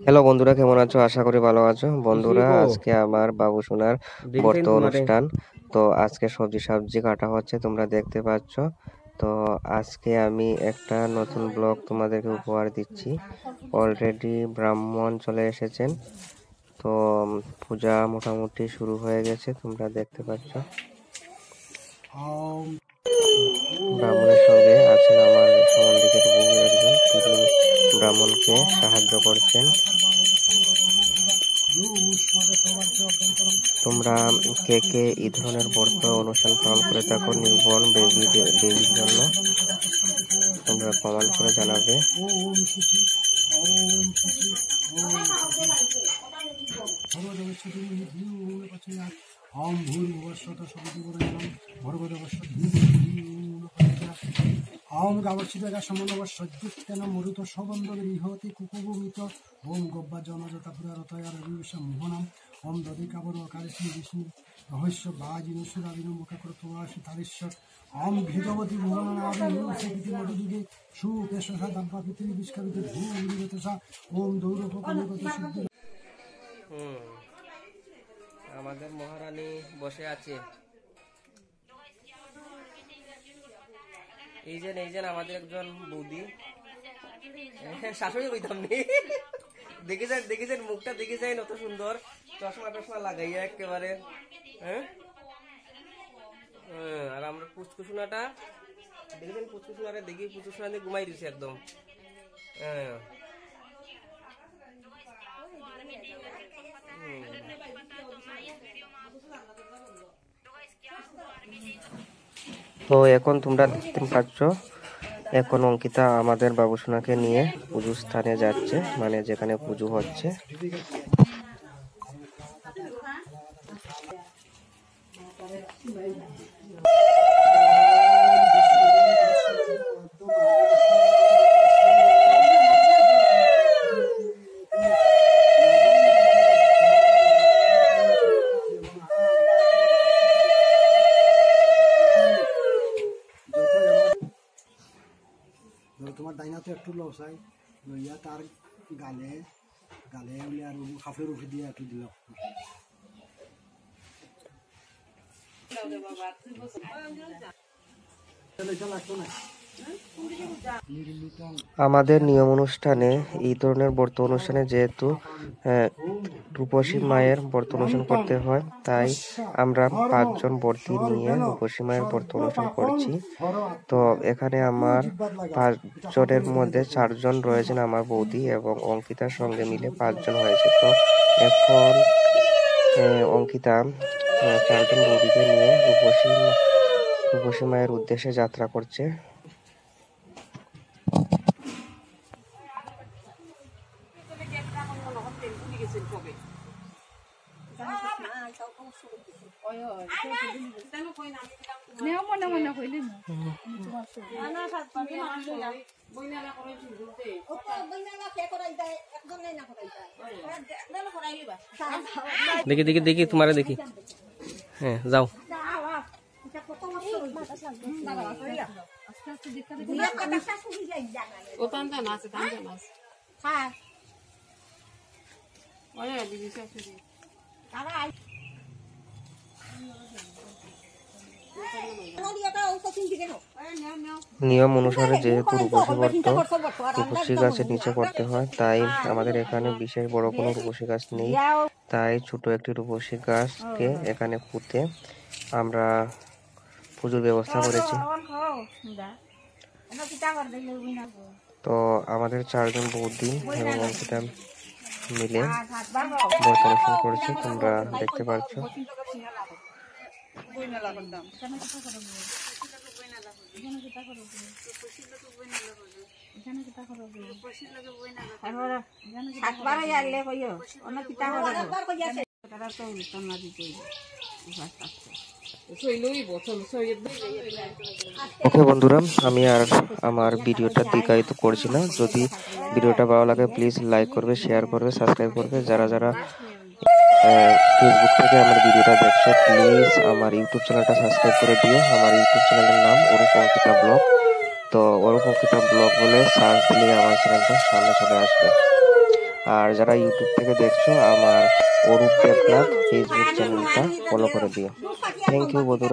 Hello বন্ধুরা, কেমন আছো? আশা করি ভালো আছো। বন্ধুরা, আজকে আমার বাবু সোনার ব্রত অনুষ্ঠান। তো আজকে সবজি সবজি কাটা হচ্ছে, তোমরা দেখতে পাচ্ছ। তো আজকে আমি একটা নতুন ব্লগ তোমাদেরকে উপহার দিচ্ছি। অলরেডি ব্রাহ্মণ চলে এসেছেন। তো পূজা মোটামুটি শুরু হয়ে গেছে, তোমরা দেখতে পাচ্ছ। ব্রাহ্মণের সঙ্গে আছেন আমার সম্বন্ধীকের বউ একজন, তিনি ব্রাহ্মণকে সাহায্য করছেন। তোমরা কে কে এই ধরনের ব্রত অনুষ্ঠান পালন করে থাকো নির্বন বেবির জন্য, তোমরা কমেন্ট করে জানাবে। ওম গাবচ্ছিদা সমনব সজ্জুত্তেন মরুত সবন্ধ গৃহতি কুকুভূমিত ওম গব্বা জনজতা পুরারতয়ার রবিষ মোহনম ওম দধি কাবর কারিষ্ণ বিষ্ণু রহস্য বাজিনুসুরাবিন মুখকরতোয়াসি তারিশ্বর ওম ঘৃতবতী ভুবনাদি মধুযুগে সুকেশসা দাব্বা পৃথিবী বিষ্কারিত ভূমিগতসা ওম দৌরপকনিগত সিদ্ধি। আমাদের মহারানী বসে আছে। এই যে আমাদের একজন বৌদি, শাশুড়ি বইতাম নি, দেখেছেন মুখটা দেখেছেন, অত সুন্দর চশমা টশমা লাগাইয়া একেবারে। হ্যাঁ, আর আমরা পুচকুসুনাটা দেখেছেন, পুচকুসুনারে দেখি পুচকুসুনা দিয়ে ঘুমাই দিছে একদম। হ্যাঁ, তো এখন তোমরা দেখতে পাচ্ছ, এখন অঙ্কিতা আমাদের বাবুসোনাকে নিয়ে পুজো স্থানে যাচ্ছে, মানে যেখানে পুজো হচ্ছে। তোমার ডাইনাতে একটু লসাই লইয়া তার গালে গালে উনি আর কাপড়ের উপরে দিয়ে একটু দিল। আমাদের নিয়ম অনুষ্ঠানে, এই ধরনের ব্রত অনুষ্ঠানে যেহেতু রূপসী মায়ের ব্রত অনুষ্ঠান করতে হয়, তাই আমরা 5 জন ব্রতী নিয়ে রূপসী মায়ের ব্রত অনুষ্ঠান করছি। তো এখানে আমার 5 জনের মধ্যে 4 জন রয়েছেন আমার বৌদি, এবং অঙ্কিতার সঙ্গে মিলে 5 জন হয়েছে। তো এখন অঙ্কিতা 4 জন বৌদিকে নিয়ে রূপসী মায়ের উদ্দেশ্যে যাত্রা করছে। দেখি তোমারে দেখি। হ্যাঁ, যাও। নিয়ম অনুসারে যেহেতু রূপসী গাছের নিচে করতে হয়, তাই আমাদের এখানে বিশেষ বড় কোনো রূপসী গাছ নেই, তাই ছোট একটি রূপসী গাছকে এখানে পুঁতে আমরা পুজোর ব্যবস্থা করেছি। তো আমাদের 4 জন বৌদি এবং অঙ্কিতা মিলে ব্রত অনুষ্ঠান করেছে, তোমরা দেখতে পাচ্ছ। ওকে বন্ধুরা, আমি আর আমার ভিডিওটা দীর্ঘায়িত করছি না। যদি ভিডিওটা ভালো লাগে প্লিজ লাইক করবে, শেয়ার করবে, সাবস্ক্রাইব করবে। যারা যারা ফেসবুক থেকে আমার ভিডিওটা দেখছো, প্লিজ আমার ইউটিউব চ্যানেলটা সাবস্ক্রাইব করে দিও। আমার ইউটিউব চ্যানেলের নাম অরূপ অঙ্কিতা ব্লগ। তো অরূপ অঙ্কিতা ব্লগ বলে সার্চ দিলে আমার চ্যানেলটা সামনে চলে আসবে। আর যারা ইউটিউব থেকে দেখছো আমার অরূপ দেবনাথ ফেসবুক চ্যানেলটা ফলো করে দিও। থ্যাংক ইউ বন্ধুরা।